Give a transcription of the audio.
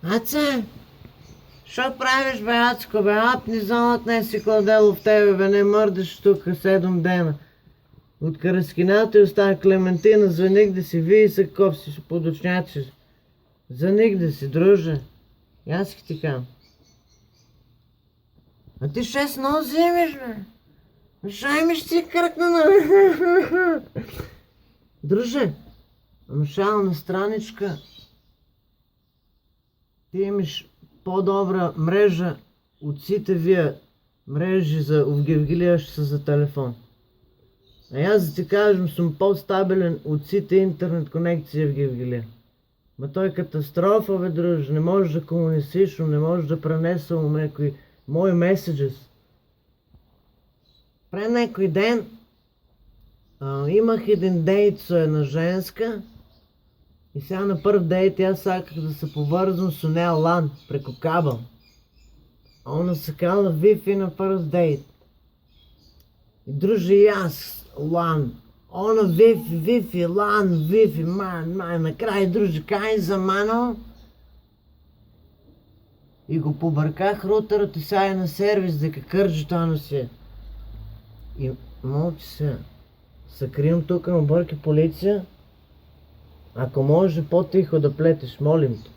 Аце, що правиш, бе, Ацко, бе? Апни зонът не си кладело в тебе, бе, не мърдаш тук 7 дена. От караскината и остана Клементина, за нигде си, вий се ков си подочнячиш. За нигде си, друже. И аз ти кам. А ти 6 много вземеш, бе. Шай ми ще си кръкна на... Друже, на страничка. Ти имаш по-добра мрежа от сите вие мрежи за овгивгилиящи за телефон. А аз да ти кажем, съм по-стабилен от сите интернет конекции в Гевгилия. Ма той е катастрофа, бе, друж. Не можеш да комуницираш, не можеш да пренесвам някои мои меседжес. Пре някой ден имах един дейт с една женска и сега на първ дейт аз саках да се повързвам с нея лан преко кабел. А она се казва Wi-Fi на първ дейт. И друже и аз лан. Она Wi-Fi, лан, Wi-Fi, ман, накрая друже кай за мано. И го побърках рутърът и сега е на сервис, дека кържи това си. И мълчи се. Съкривам тук, ме бърки полиция. Ако може по-тихо да плетеш, молим те.